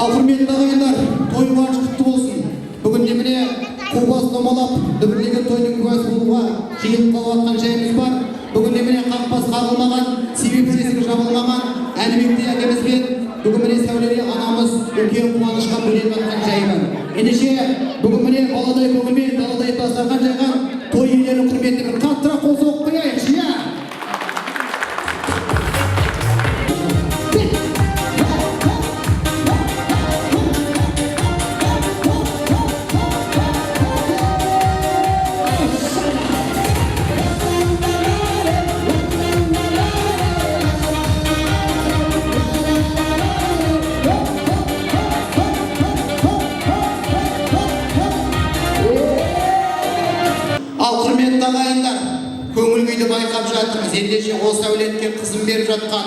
Құрметті ағайындар, той қуаныш құтты болсын. Бүгінде міне қобас домалап, дүбірлеген тойдың куәсі болуға жиылып қалып жатқан жайымыз бар. Бүгінде міне қақпас қағылмаған, себепсіз есігі жабылмаған Әлібекте әкемізбен бүгін міне сәулелі анамыз үлкен қуанышқа бөленіп жатқан жайы бар. Ендеше бүгін міне баладай көңілмен даладай дастархан жайған той иелерінің құрметіне бір қаттырақ қол соғып қояйықшы, иә? Көңіл күйді байқап жатырмыз. Ендеше осы әулетке қызым беріп жатқан,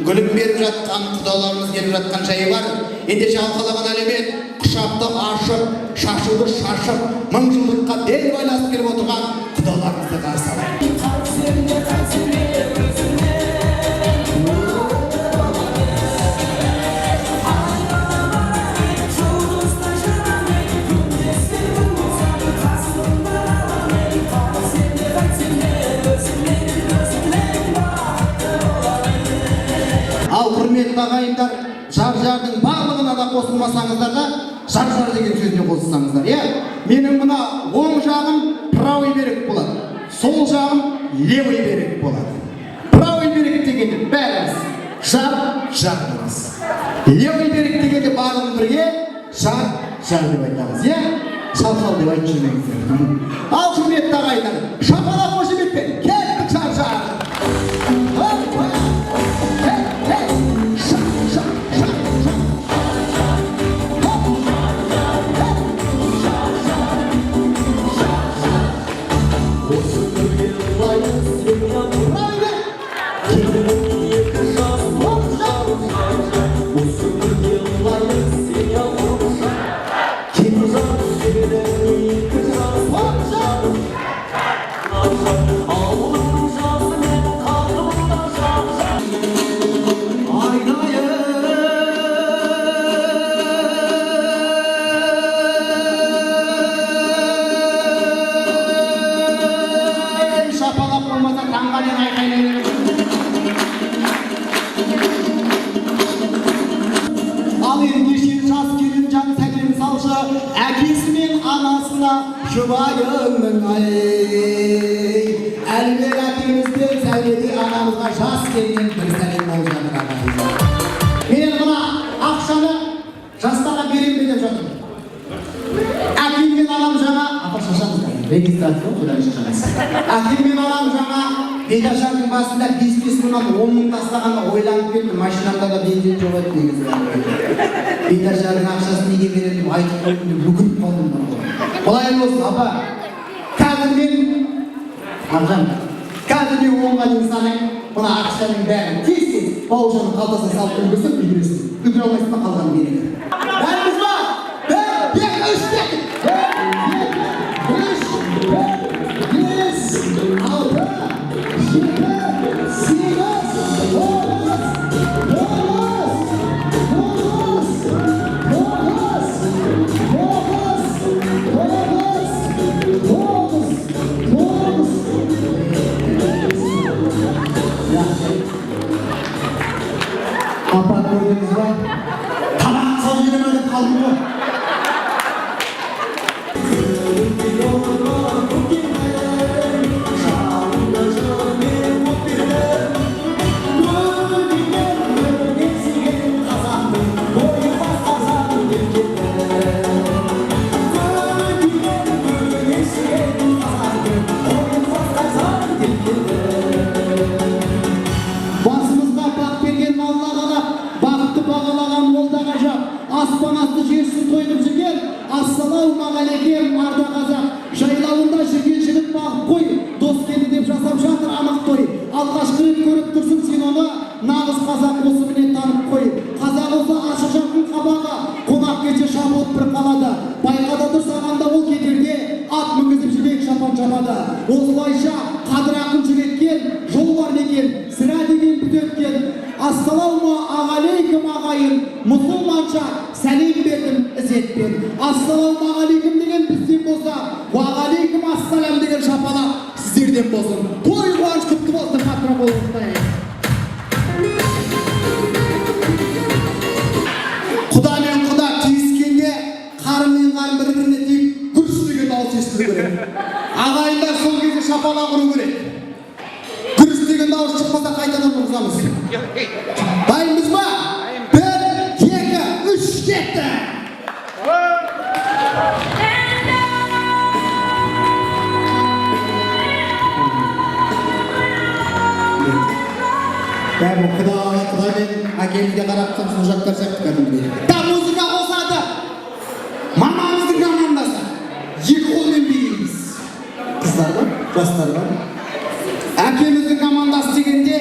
гүлім беріп жатқан, құдаларымыз келіп жатқан жайы бар. Ендеше алқалаған әлемет құшақты ашып, шашуды шашып, мың жылдыққа бел байласып келіп отырған құдаларымызды қарсы алайық. Құрметті ағайындар, жар-жардың барлығына да қосылмасаңыздар да, жар-жар деген сөзіне қосылсаңыздар, иә? Менің мына оң жағым правый берег болады, сол жағым левый берег болады. Правый берег дегенде бәріміз жар дейміз. Левый берег дегенде барлығын бірге жар деп айтамыз, иә? Шал деп айтып жүрмеңіздер. Ал құрметті ағайындар, шапалақ қошеметпен кеттік жар-жар. Әкесі мен анасына жұбайымның Әлібек әкемізден сәулелі анамызға жас келген бір сәлем болып жатыр. Мен мына ақшаны жастарға берем деп жатырмын. Әкем мен анам жаңа регистрация әкем мен анам жаңа Беташардың басында 5 мыңнан 10 мың тастағанда ойланып кетті, машинамда да бензин жоқ еді негізі. Беташардың ақшасын неге береді деп айтып қойдым деп бүгініп қалдым. Олай болсын, апа. Қазір мен оңға дейін санайын, мына ақшаның бәрін тез-тез бауыржанның қалтасына салып үлгісіп үлгіресің. Үлгіре алмайсың ба қалған береді. Бәріміз ба? 1, 2, 3 деді. Assalamualaikum ağayın. Musulmança selam verdim İzzet'ten. Assalamualaikum degen bizden bolsa, wa aleykum assalam degen şapala sizlerden bolsun. Toy kuvvanç kutlu bolsun patron bolsunlar. Kuda men kuda tiyskenge karının karın bir-birine tiyip gürüstüge dağıt естіду керек. Ağayınlar sol кезде şapala kuru керек. Gürüstüge dağıt çıkmasa kaytadan vurguzamыз. Dayımız mı? 1, 2, 3 ketті. Ben kuda men akemizге қарап тұрсам сол жақтар сияқты кәдімгідей. Да музыка қосады. Мамамыздың командасы. Екі қолмен билейміз. Қыздар бар, жастар бар. Әкеміздің командасы дегенде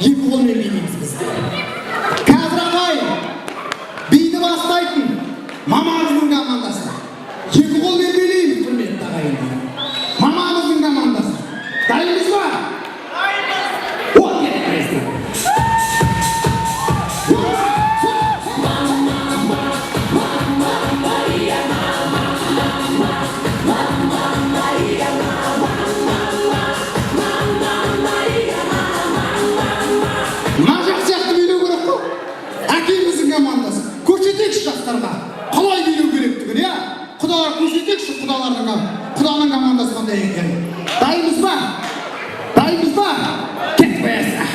екі қолмен билейміз біз. Қазір ағай биді бастайтын мамамыздың командасы. Екі қолмен билейміз құрметті ағайындар. Мамамыздың командасы. Дайынбыз ба? Қалай билеу керектігін, иә? Құдалар көрсетейікші құданың командасы қандай екенін. Дайынбыз ба? Дайынбыз ба? Кет қоясың.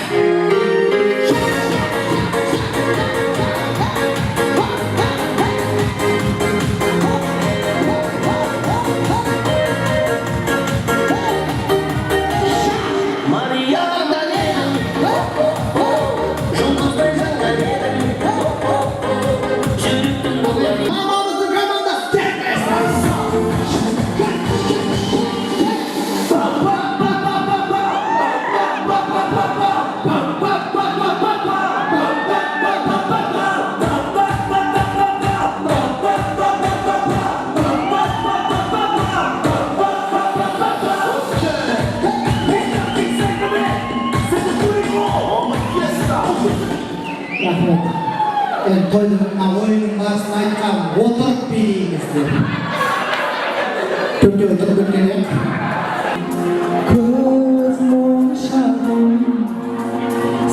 Toydың ойының басын айтқан отырып билейміздер. Төртеу отырып өткен. Көз моншағым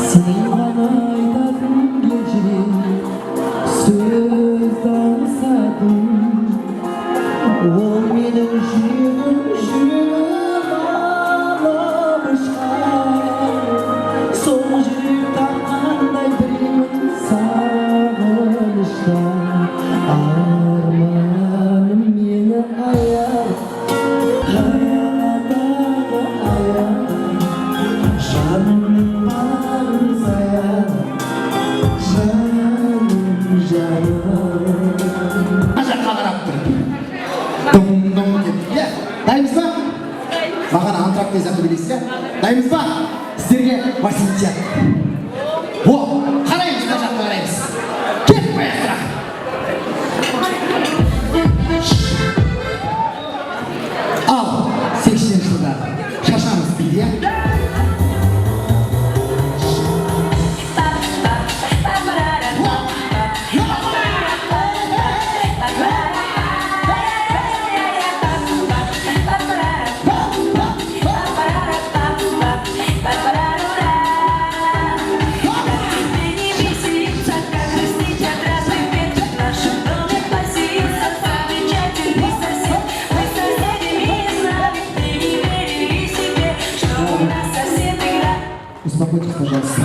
сен ғана айтатын кешіре сөз аңсадым. Ол менің жүрегім алып ұшқан. Сол жүрек таққандай біреуін арманым мені аяр, аядағы аяр, жанымның барын саяр, жаным. Қана жаққа қарап тұр. Дым-дым кетті. Дайынбыз ба? Маған антракт дезақты білесіз ба? Дайынбыз ба? Сіздерге Василий. О, қараймыз, мына жаққа қараймыз. Кет қоясырақ. Ал, 80 жылда шашамыз биде. Успокойтесь, пожалуйста.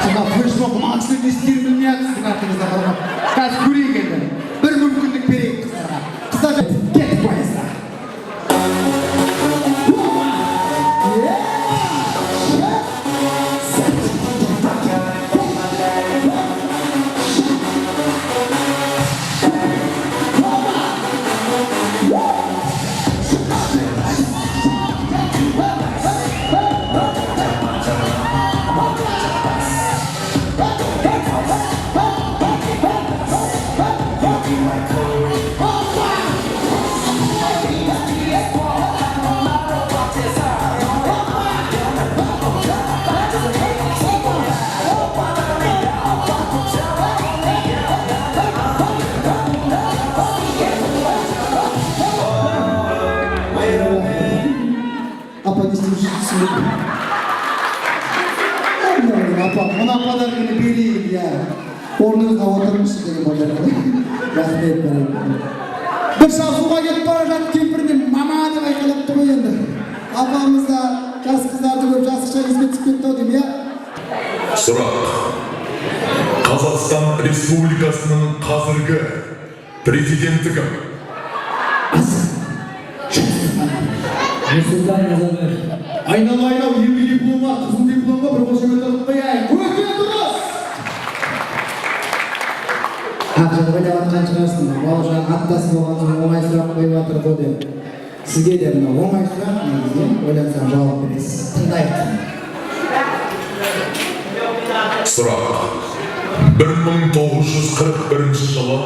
Сюда пришло, максимум не стерминляться, сюда барабан. Қазір көрейік енді. Бір мүмкіндік берейік қыздарға. Қыздар кетіп қойыңыздар. апа, мына подарканы берейін, иә. Орныңызға отырыңызшы деген подарканы. Рахмет берейін. Бір шалсуға кетіп бара жатып кемпірден мама деп айқайлапты ғой енді. Апамыз да жас қыздарды көріп жасықша ізге түсіп кетті ау деймін, иә? Сұрақ. Қазақстан Республикасының қазіргі президенті кім? Нұрсұлтан Назарбаев. Айнал, екі диплом бар, қызыл дипломға бір қошемет алып қояйын. Өте дұрыс! Ақжанға жалатқан шығарсың, Бауыржан аттасы болған соң оңай сұрақ қойып жатыр ғой деп. Сізге де мына оңай сұрақ негізінен ойлансаң жауап бересіз. Тыңдайық. Сұрақ. 1941 жылы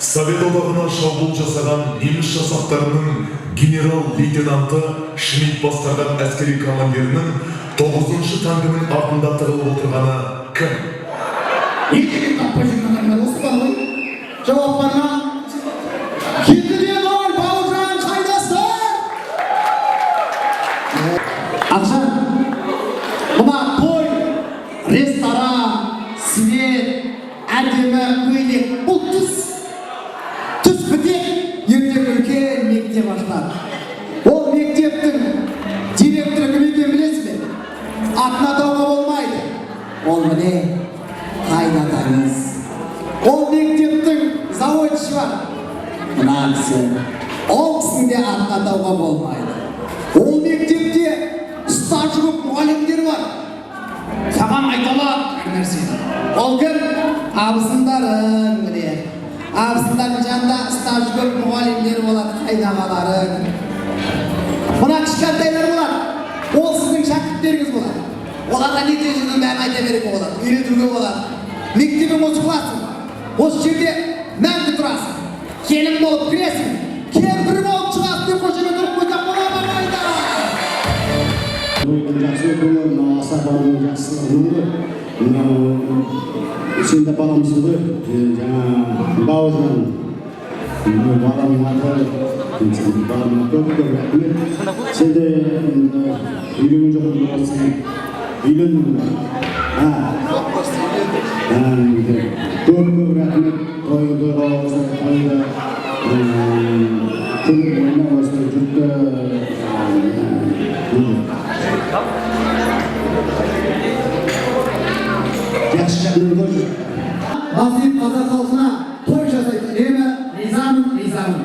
Совет одағына шабуыл жасаған неміс жасақтарының генерал-лейтенанты Шмидт басқарған әскери командирінің 9-шы танкінің артында тығылып отырғаны кім? Екіден таппай жүрген адамдар осы бар ғой. Жауап бар ма? 2-0 Бауыржан қайдасың? Ақжан, мына той, ресторан, свет, әдемі көйлек, бұл түс. Түс бітек, ертең үлкен мектеп ашылады. Ол мектептің директоры кім екенін білесіз бе? Атын атауға болмайды. Ол міне қайнатаңыз. Ол мектептің заводшысы бар. Мына кісі. Ол кісінің де атын атауға болмайды. Ол мектепте стажы көп мұғалімдер бар. Саған айталады нәрсені. Ол кім? Абысындарың міне. Абысындардың жанында стажы көп мұғалімдер болады, қайнағаларың. Мына кішкентайлар болады. Ол сіздің шәкірттеріңіз болады. Оларға нәтижесінің бәрін айта беруге болады, үйретуге болады. Мектебің осы классың. Осы жерде мәңгі тұрасың. Келін болып кіресің. Кемпір болып шығасың деп қошемет ұрып қойсақ бола ма майда? Бұл жақсы көңіл, аса балының жақсылығының сен де баламсың ғой, жаңа Бауыржан. Баламның аты, баламның көп рахмет. Сен де үйленген жоқпын боласың. Үйлендім бе? Көп рахмет. Тойды осы тойды көңіл ойнап осы жұртты жақсы жағынан көрді. Басып қазақ халқына той жасайды. Ризамын.